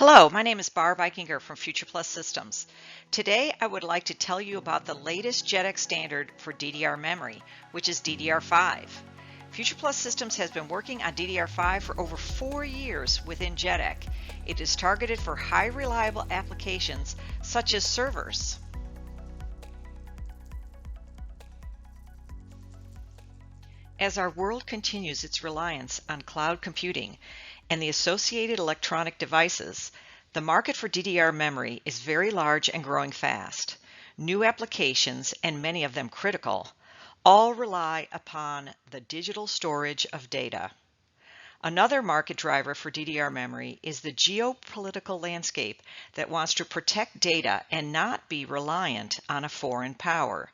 Hello, my name is Barbara Aichinger from FuturePlus Systems. Today I would like to tell you about the latest JEDEC standard for DDR memory, which is DDR5. FuturePlus Systems has been working on DDR5 for over 4 years within JEDEC. It is targeted for high reliable applications such as servers. As our world continues its reliance on cloud computing and the associated electronic devices, the market for DDR memory is very large and growing fast. New applications, and many of them critical, all rely upon the digital storage of data. Another market driver for DDR memory is the geopolitical landscape that wants to protect data and not be reliant on a foreign power.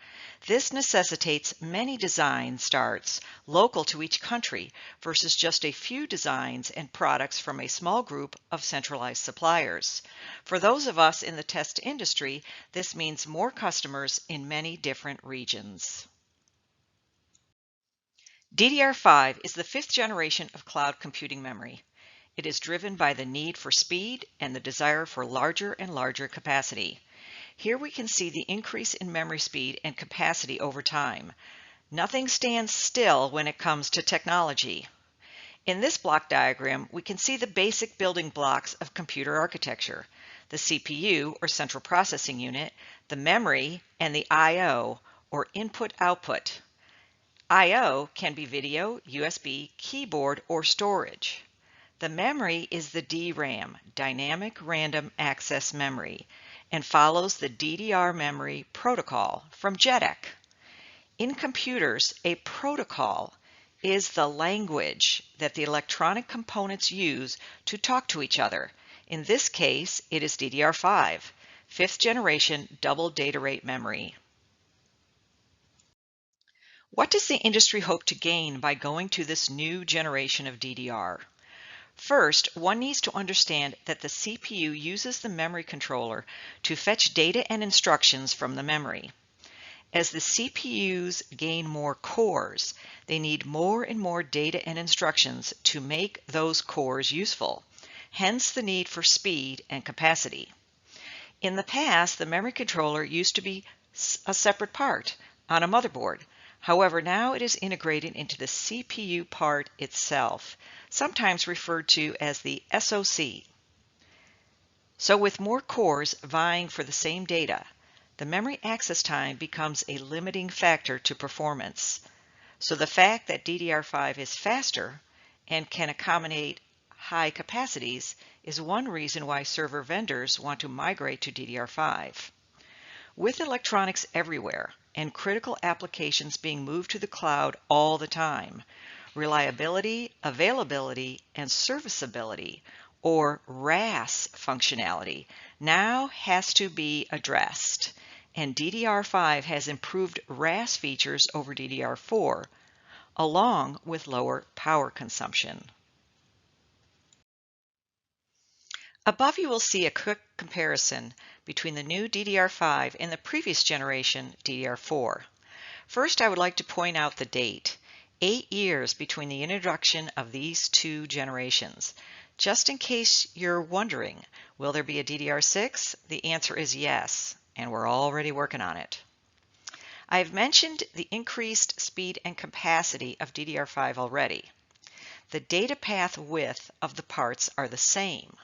This necessitates many design starts local to each country versus just a few designs and products from a small group of centralized suppliers. For those of us in the test industry, this means more customers in many different regions. DDR5 is the 5th generation of cloud computing memory. It is driven by the need for speed and the desire for larger and larger capacity. Here we can see the increase in memory speed and capacity over time. Nothing stands still when it comes to technology. In this block diagram, we can see the basic building blocks of computer architecture: the CPU, or central processing unit, the memory, and the I/O, or input-output. I/O can be video, USB, keyboard, or storage. The memory is the DRAM, Dynamic Random Access Memory, and follows the DDR memory protocol from JEDEC. In computers, a protocol is the language that the electronic components use to talk to each other. In this case, it is DDR5, 5th generation double data rate memory. What does the industry hope to gain by going to this new generation of DDR? First, one needs to understand that the CPU uses the memory controller to fetch data and instructions from the memory. As the CPUs gain more cores, they need more and more data and instructions to make those cores useful, hence the need for speed and capacity. In the past, the memory controller used to be a separate part on a motherboard. However, now it is integrated into the CPU part itself, sometimes referred to as the SoC. So with more cores vying for the same data, the memory access time becomes a limiting factor to performance. So the fact that DDR5 is faster and can accommodate high capacities is one reason why server vendors want to migrate to DDR5. With electronics everywhere and critical applications being moved to the cloud all the time, reliability, availability, and serviceability, or RAS functionality, now has to be addressed, and DDR5 has improved RAS features over DDR4, along with lower power consumption. Above you will see a quick comparison between the new DDR5 and the previous generation DDR4. First, I would like to point out the date: 8 years between the introduction of these two generations. Just in case you're wondering, will there be a DDR6? The answer is yes, and we're already working on it. I have mentioned the increased speed and capacity of DDR5 already. The data path width of the parts are the same.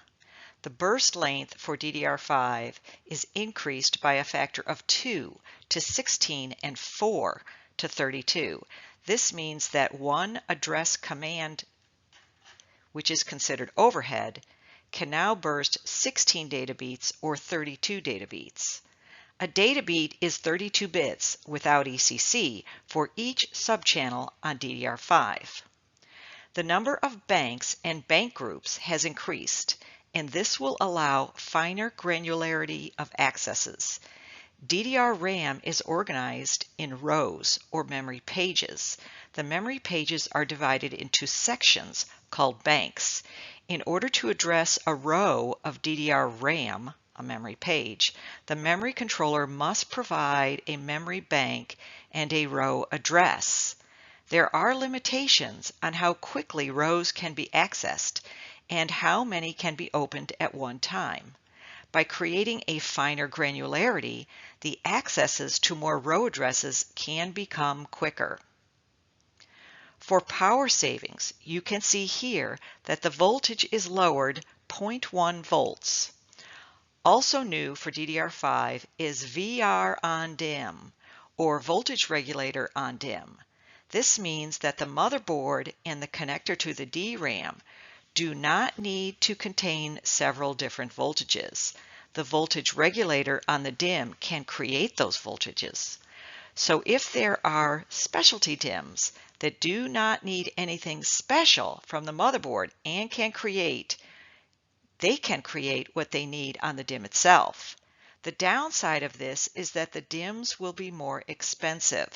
The burst length for DDR5 is increased by a factor of 2 to 16 and 4 to 32. This means that one address command, which is considered overhead, can now burst 16 data beats or 32 data beats. A data beat is 32 bits without ECC for each subchannel on DDR5. The number of banks and bank groups has increased, and this will allow finer granularity of accesses. DDR RAM is organized in rows or memory pages. The memory pages are divided into sections called banks. In order to address a row of DDR RAM, a memory page, the memory controller must provide a memory bank and a row address. There are limitations on how quickly rows can be accessed, and how many can be opened at one time. By creating a finer granularity, the accesses to more row addresses can become quicker. For power savings, you can see here that the voltage is lowered 0.1 volts. Also new for DDR5 is VR on DIMM, or voltage regulator on DIMM. This means that the motherboard and the connector to the DRAM do not need to contain several different voltages. The voltage regulator on the DIMM can create those voltages. So if there are specialty DIMMs that do not need anything special from the motherboard and they can create what they need on the DIMM itself. The downside of this is that the DIMMs will be more expensive.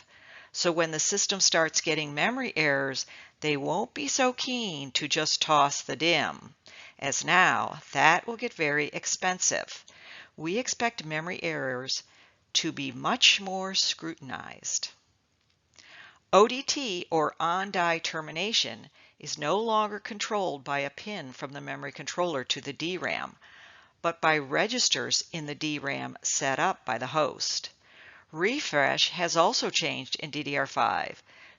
So when the system starts getting memory errors, they won't be so keen to just toss the DIMM, as now that will get very expensive. We expect memory errors to be much more scrutinized. ODT, or on-die termination, is no longer controlled by a pin from the memory controller to the DRAM, but by registers in the DRAM set up by the host. Refresh has also changed in DDR5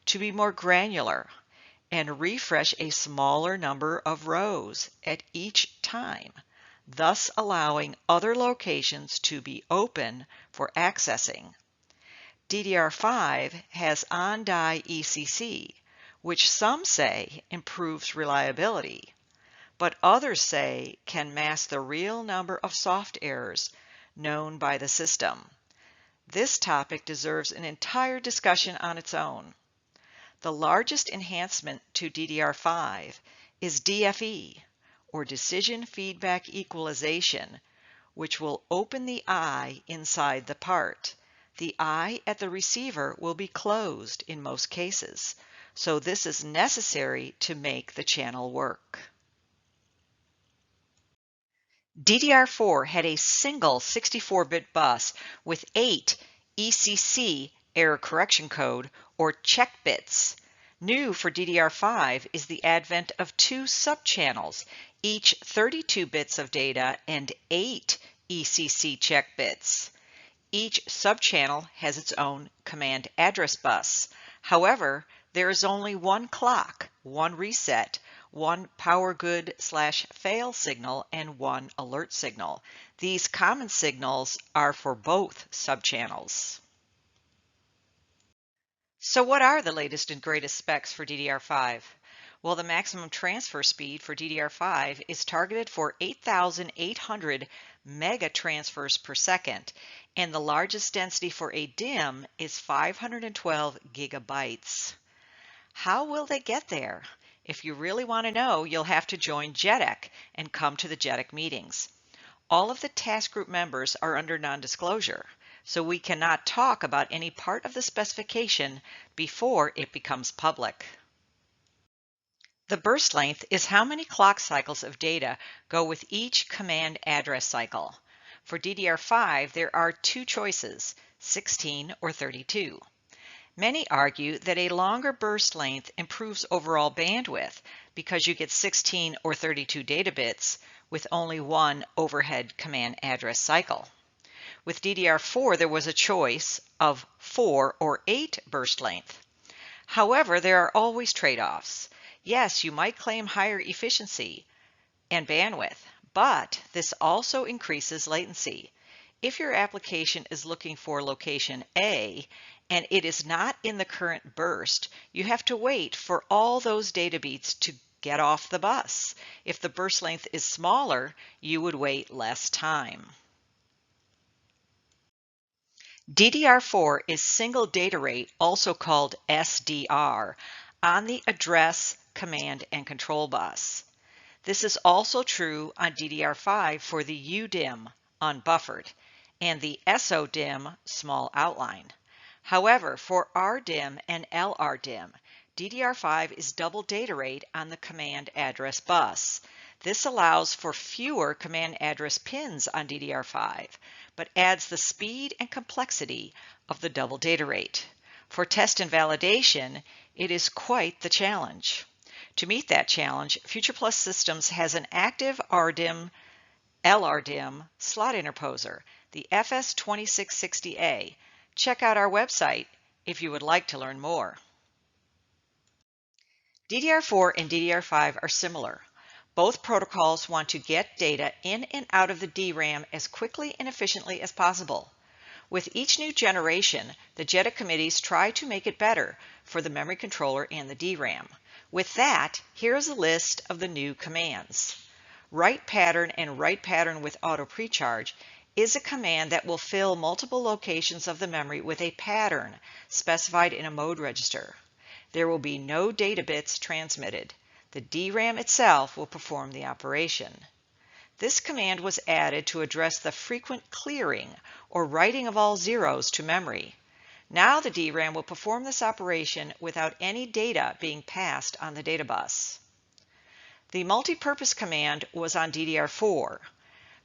to be more granular and refresh a smaller number of rows at each time, thus allowing other locations to be open for accessing. DDR5 has on-die ECC, which some say improves reliability, but others say can mask the real number of soft errors known by the system. This topic deserves an entire discussion on its own. The largest enhancement to DDR5 is DFE, or Decision Feedback Equalization, which will open the eye inside the part. The eye at the receiver will be closed in most cases, so this is necessary to make the channel work. DDR4 had a single 64-bit bus with 8 ECC error correction code, or check bits. New for DDR5 is the advent of 2 subchannels, each 32 bits of data and 8 ECC check bits. Each subchannel has its own command address bus. However, there is only one clock, one reset, one power good/fail signal, and one alert signal. These common signals are for both subchannels. So what are the latest and greatest specs for DDR5? Well, the maximum transfer speed for DDR5 is targeted for 8,800 mega transfers per second, and the largest density for a DIMM is 512 gigabytes. How will they get there? If you really want to know, you'll have to join JEDEC and come to the JEDEC meetings. All of the task group members are under non-disclosure, so we cannot talk about any part of the specification before it becomes public. The burst length is how many clock cycles of data go with each command address cycle. For DDR5, there are 2 choices, 16 or 32. Many argue that a longer burst length improves overall bandwidth because you get 16 or 32 data bits with only one overhead command address cycle. With DDR4, there was a choice of 4 or 8 burst length. However, there are always trade-offs. Yes, you might claim higher efficiency and bandwidth, but this also increases latency. If your application is looking for location A and it is not in the current burst, you have to wait for all those data beats to get off the bus. If the burst length is smaller, you would wait less time. DDR4 is single data rate, also called SDR, on the address, command, and control bus. This is also true on DDR5 for the UDIMM, unbuffered, and the SODIMM, small outline. However, for RDIMM and LRDIMM, DDR5 is double data rate on the command address bus. This allows for fewer command address pins on DDR5, but adds the speed and complexity of the double data rate. For test and validation, it is quite the challenge. To meet that challenge, FuturePlus Systems has an active RDIMM LRDIMM slot interposer, the FS2660A. Check out our website if you would like to learn more. DDR4 and DDR5 are similar. Both protocols want to get data in and out of the DRAM as quickly and efficiently as possible. With each new generation, the JEDEC committees try to make it better for the memory controller and the DRAM. With that, here is a list of the new commands. Write pattern and write pattern with auto precharge is a command that will fill multiple locations of the memory with a pattern specified in a mode register. There will be no data bits transmitted. The DRAM itself will perform the operation. This command was added to address the frequent clearing or writing of all zeros to memory. Now the DRAM will perform this operation without any data being passed on the data bus. The multipurpose command was on DDR4,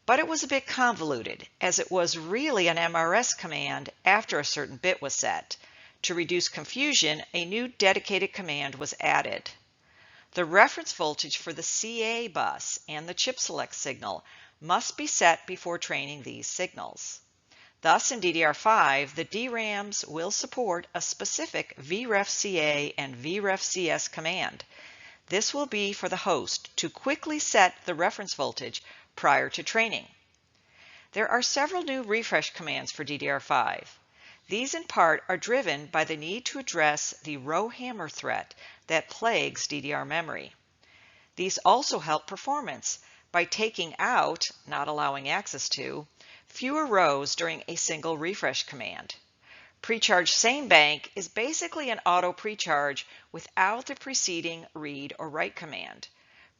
but it was a bit convoluted as it was really an MRS command after a certain bit was set. To reduce confusion, a new dedicated command was added. The reference voltage for the CA bus and the chip select signal must be set before training these signals. Thus, in DDR5, the DRAMs will support a specific VREF-CA and VREF-CS command. This will be for the host to quickly set the reference voltage prior to training. There are several new refresh commands for DDR5. These in part are driven by the need to address the row hammer threat that plagues DDR memory. These also help performance by taking out, not allowing access to, fewer rows during a single refresh command. Precharge same bank is basically an auto precharge without the preceding read or write command.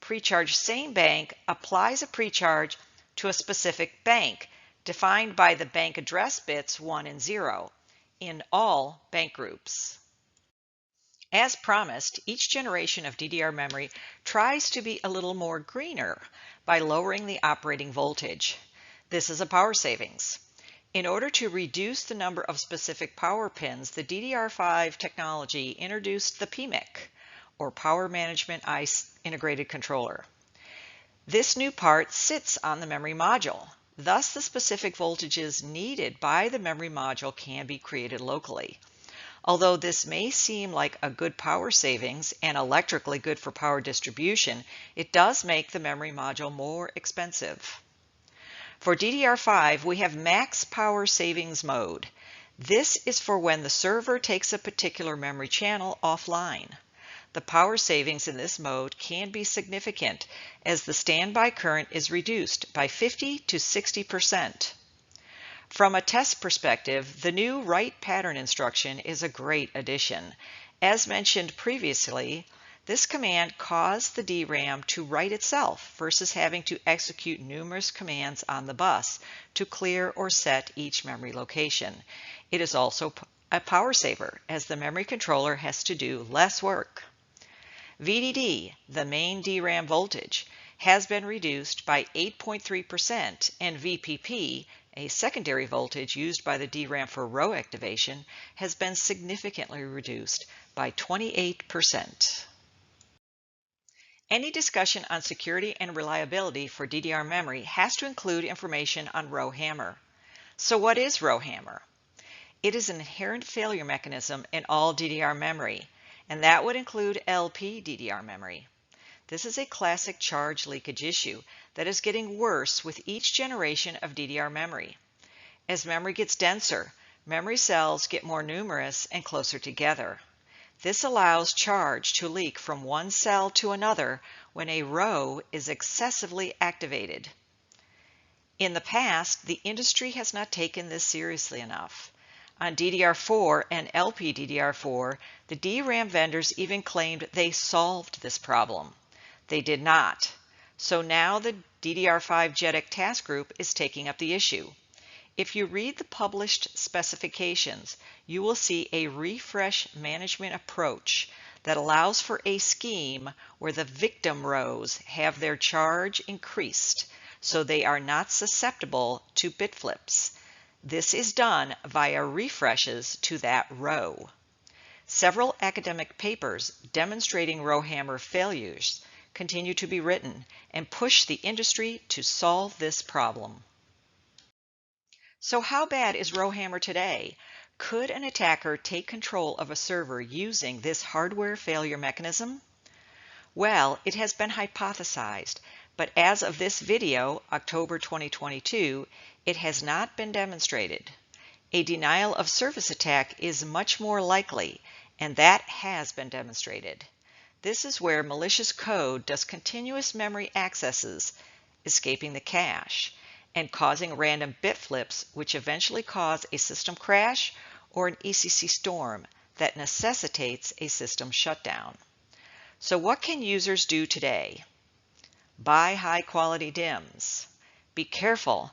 Precharge same bank applies a precharge to a specific bank defined by the bank address bits 1 and 0 in all bank groups. As promised, each generation of DDR memory tries to be a little more greener by lowering the operating voltage. This is a power savings. In order to reduce the number of specific power pins, the DDR5 technology introduced the PMIC, or Power Management IC Integrated Controller. This new part sits on the memory module. Thus, the specific voltages needed by the memory module can be created locally. Although this may seem like a good power savings and electrically good for power distribution, it does make the memory module more expensive. For DDR5, we have max power savings mode. This is for when the server takes a particular memory channel offline. The power savings in this mode can be significant as the standby current is reduced by 50 to 60%. From a test perspective, the new write pattern instruction is a great addition. As mentioned previously, this command caused the DRAM to write itself versus having to execute numerous commands on the bus to clear or set each memory location. It is also a power saver as the memory controller has to do less work. VDD, the main DRAM voltage, has been reduced by 8.3%, and VPP, a secondary voltage used by the DRAM for row activation, has been significantly reduced by 28%. Any discussion on security and reliability for DDR memory has to include information on row hammer. So what is row hammer? It is an inherent failure mechanism in all DDR memory, and that would include LP DDR memory. This is a classic charge leakage issue that is getting worse with each generation of DDR memory. As memory gets denser, memory cells get more numerous and closer together. This allows charge to leak from one cell to another when a row is excessively activated. In the past, the industry has not taken this seriously enough. On DDR4 and LP DDR4, the DRAM vendors even claimed they solved this problem. They did not. So now the DDR5 JEDEC task group is taking up the issue. If you read the published specifications, you will see a refresh management approach that allows for a scheme where the victim rows have their charge increased so they are not susceptible to bit flips. This is done via refreshes to that row. Several academic papers demonstrating rowhammer failures continue to be written and push the industry to solve this problem. So how bad is rowhammer today? Could an attacker take control of a server using this hardware failure mechanism? Well, it has been hypothesized, but as of this video, October 2022, it has not been demonstrated. A denial of service attack is much more likely, and that has been demonstrated. This is where malicious code does continuous memory accesses, escaping the cache, and causing random bit flips, which eventually cause a system crash or an ECC storm that necessitates a system shutdown. So what can users do today? Buy high-quality DIMMs. Be careful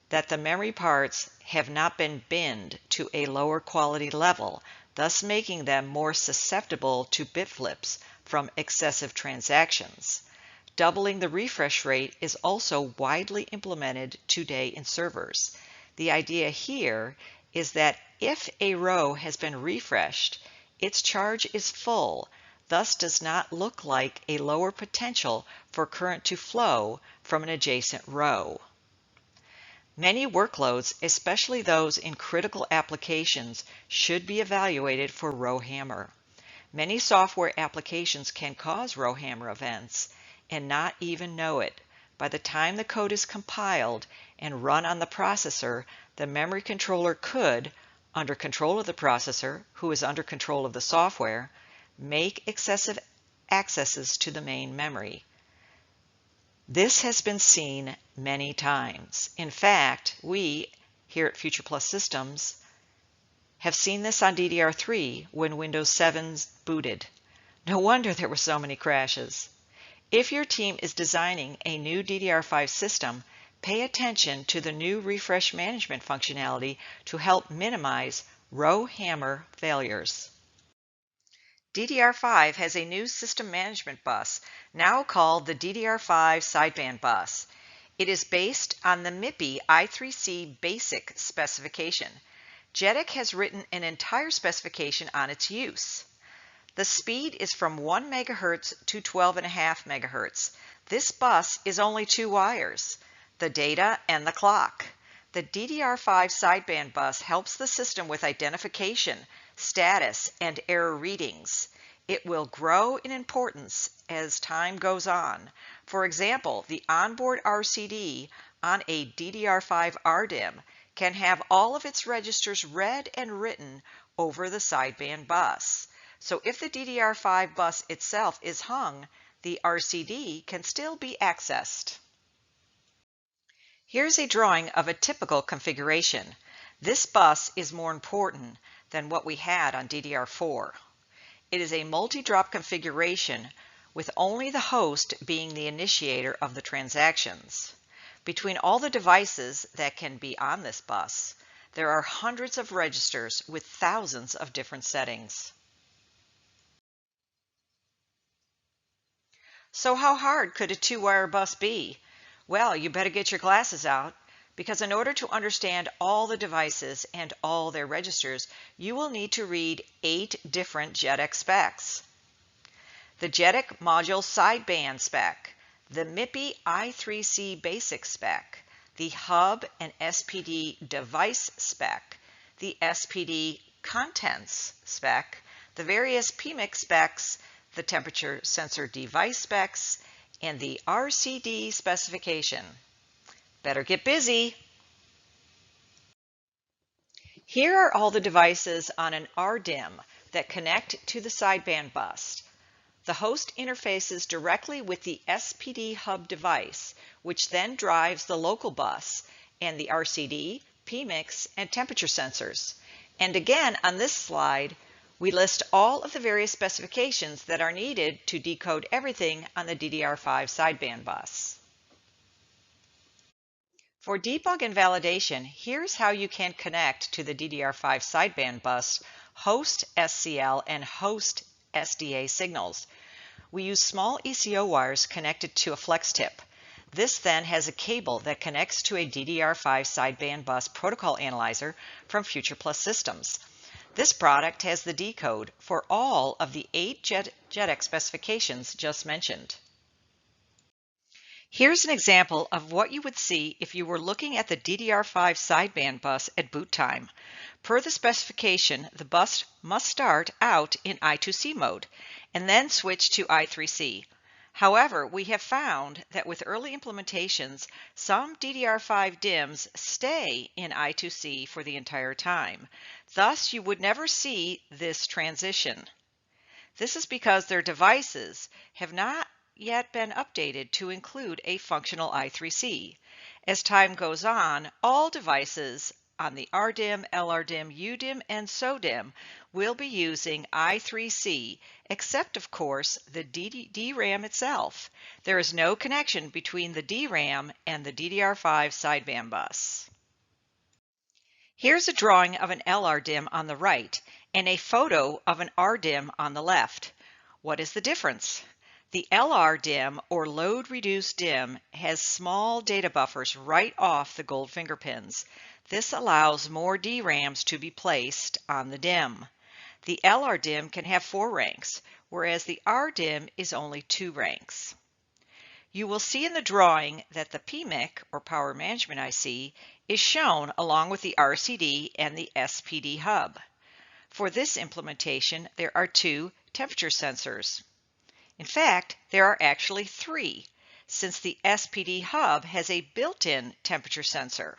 that the memory parts have not been binned to a lower quality level, thus making them more susceptible to bit flips from excessive transactions. Doubling the refresh rate is also widely implemented today in servers. The idea here is that if a row has been refreshed, its charge is full, thus does not look like a lower potential for current to flow from an adjacent row. Many workloads, especially those in critical applications, should be evaluated for rowhammer. Many software applications can cause rowhammer events and not even know it. By the time the code is compiled and run on the processor, the memory controller could, under control of the processor, who is under control of the software, make excessive accesses to the main memory. This has been seen many times. In fact, we, here at FuturePlus Systems, have seen this on DDR3 when Windows 7 booted. No wonder there were so many crashes. If your team is designing a new DDR5 system, pay attention to the new refresh management functionality to help minimize rowhammer failures. DDR5 has a new system management bus, now called the DDR5 Sideband bus. It is based on the MIPI I3C basic specification. JEDEC has written an entire specification on its use. The speed is from 1 MHz to 12.5 MHz. This bus is only 2 wires, the data and the clock. The DDR5 sideband bus helps the system with identification, status, and error readings. It will grow in importance as time goes on. For example, the onboard RCD on a DDR5 RDIMM can have all of its registers read and written over the sideband bus. So if the DDR5 bus itself is hung, the RCD can still be accessed. Here's a drawing of a typical configuration. This bus is more important than what we had on DDR4. It is a multi-drop configuration with only the host being the initiator of the transactions. Between all the devices that can be on this bus, there are hundreds of registers with thousands of different settings. So how hard could a 2-wire bus be? Well, you better get your glasses out, because in order to understand all the devices and all their registers, you will need to read 8 different JEDEC specs. The JEDEC module sideband spec, the MIPI I3C basic spec, the hub and SPD device spec, the SPD contents spec, the various PMIC specs, the temperature sensor device specs, and the RCD specification. Better get busy. Here are all the devices on an RDIMM that connect to the sideband bus. The host interfaces directly with the SPD hub device, which then drives the local bus and the RCD, PMICs, and temperature sensors. And again, on this slide, we list all of the various specifications that are needed to decode everything on the DDR5 sideband bus. For debug and validation, here's how you can connect to the DDR5 sideband bus host SCL and host SDA signals. We use small ECO wires connected to a flex tip. This then has a cable that connects to a DDR5 sideband bus protocol analyzer from FuturePlus Systems. This product has the D code for all of the 8 JEDEC specifications just mentioned. Here's an example of what you would see if you were looking at the DDR5 sideband bus at boot time. Per the specification, the bus must start out in I2C mode and then switch to I3C. However, we have found that with early implementations, some DDR5 DIMMs stay in I2C for the entire time. Thus, you would never see this transition. This is because their devices have not yet been updated to include a functional I3C. As time goes on, all devices on the RDIMM, LRDIMM, UDIMM, and SODIMM will be using I3C, except of course the DRAM itself. There is no connection between the DRAM and the DDR5 sideband bus. Here's a drawing of an LRDIMM on the right and a photo of an RDIMM on the left. What is the difference? The LRDIMM, or load-reduced DIMM, has small data buffers right off the gold finger pins. This allows more DRAMs to be placed on the DIMM. The LRDIMM can have 4 ranks, whereas the RDIMM is only 2 ranks. You will see in the drawing that the PMIC, or Power Management IC, is shown along with the RCD and the SPD hub. For this implementation, there are 2 temperature sensors. In fact, there are actually 3, since the SPD hub has a built-in temperature sensor.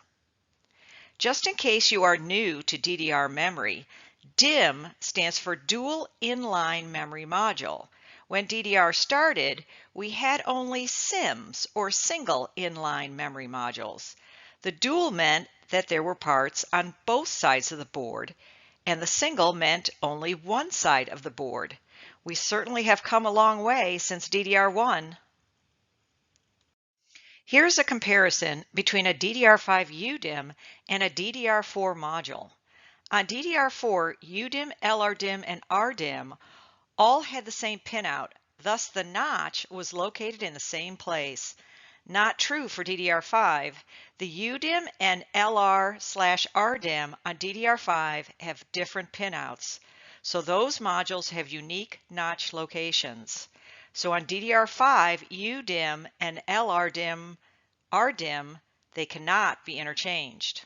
Just in case you are new to DDR memory, DIMM stands for Dual Inline Memory Module. When DDR started, we had only SIMMs, or Single Inline Memory Modules. The dual meant that there were parts on both sides of the board, and the single meant only one side of the board. We certainly have come a long way since DDR1. Here's a comparison between a DDR5 UDIMM and a DDR4 module. On DDR4, UDIMM, LRDIMM, and RDIMM all had the same pinout, thus the notch was located in the same place. Not true for DDR5. The UDIMM and LR/RDIMM on DDR5 have different pinouts, so those modules have unique notch locations. So on DDR5, UDIMM and LRDIMM, RDIMM, they cannot be interchanged.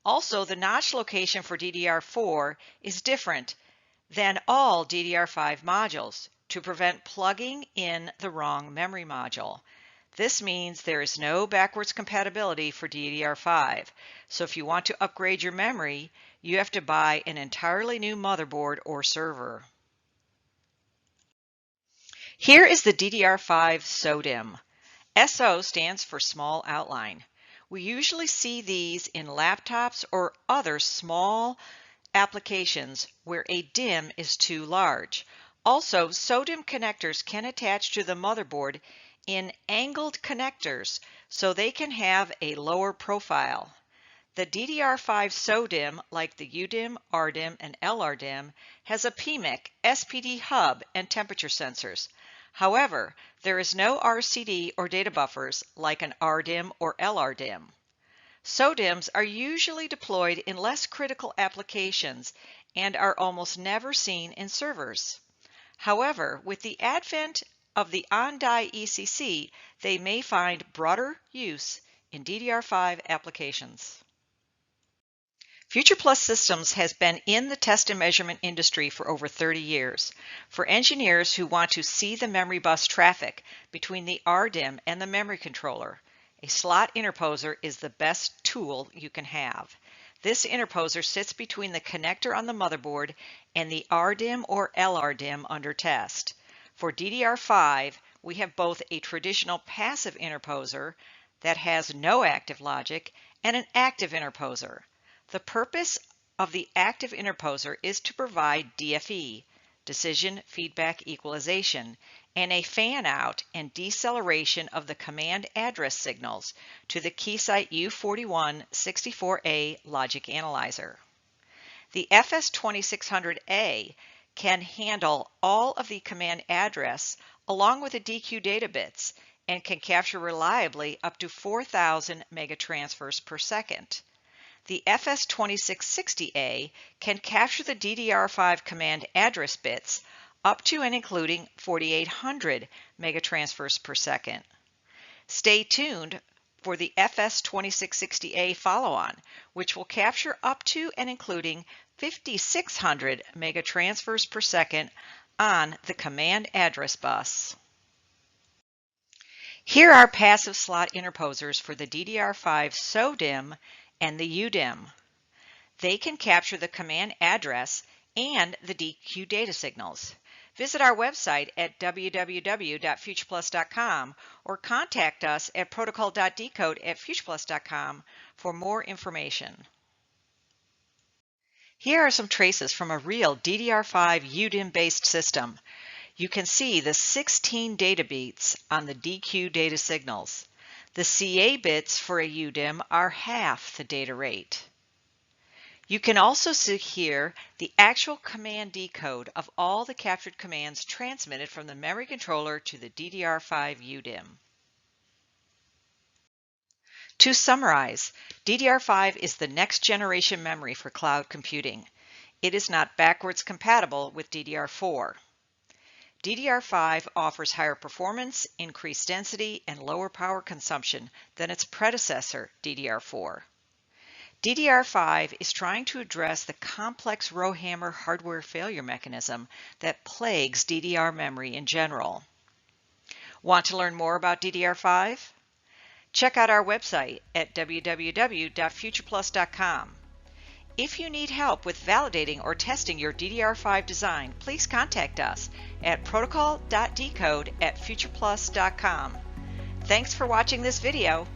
Also, the notch location for DDR4 is different than all DDR5 modules to prevent plugging in the wrong memory module. This means there is no backwards compatibility for DDR5. So if you want to upgrade your memory, you have to buy an entirely new motherboard or server. Here is the DDR5 SODIMM. SO stands for small outline. We usually see these in laptops or other small applications where a DIMM is too large. Also, SODIMM connectors can attach to the motherboard in angled connectors, so they can have a lower profile. The DDR5 SODIMM, like the UDIMM, RDIMM, and LRDIMM, has a PMIC, SPD hub, and temperature sensors. However, there is no RCD or data buffers like an RDIMM or LRDIMM. SODIMMs are usually deployed in less critical applications and are almost never seen in servers. However, with the advent of the on-die ECC, they may find broader use in DDR5 applications. FuturePlus Systems has been in the test and measurement industry for over 30 years. For engineers who want to see the memory bus traffic between the RDIMM and the memory controller, a slot interposer is the best tool you can have. This interposer sits between the connector on the motherboard and the RDIMM or LRDIMM under test. For DDR5, we have both a traditional passive interposer that has no active logic and an active interposer. The purpose of the active interposer is to provide DFE, decision feedback equalization, and a fan-out and deceleration of the command address signals to the Keysight U4164A logic analyzer. The FS2600A can handle all of the command address along with the DQ data bits and can capture reliably up to 4,000 megatransfers per second. The FS2660A can capture the DDR5 command address bits up to and including 4800 megatransfers per second. Stay tuned for the FS2660A follow-on, which will capture up to and including 5600 megatransfers per second on the command address bus. Here are passive slot interposers for the DDR5 SO-DIMM and the UDIMM. They can capture the command address and the DQ data signals. Visit our website at www.futureplus.com or contact us at protocol.decode@futureplus.com for more information. Here are some traces from a real DDR5 UDIMM-based system. You can see the 16 data beats on the DQ data signals. The CA bits for a UDIMM are half the data rate. You can also see here the actual command decode of all the captured commands transmitted from the memory controller to the DDR5 UDIMM. To summarize, DDR5 is the next generation memory for cloud computing. It is not backwards compatible with DDR4. DDR5 offers higher performance, increased density, and lower power consumption than its predecessor, DDR4. DDR5 is trying to address the complex rowhammer hardware failure mechanism that plagues DDR memory in general. Want to learn more about DDR5? Check out our website at www.futureplus.com. If you need help with validating or testing your DDR5 design, please contact us at protocol.decode@futureplus.com. Thanks for watching this video.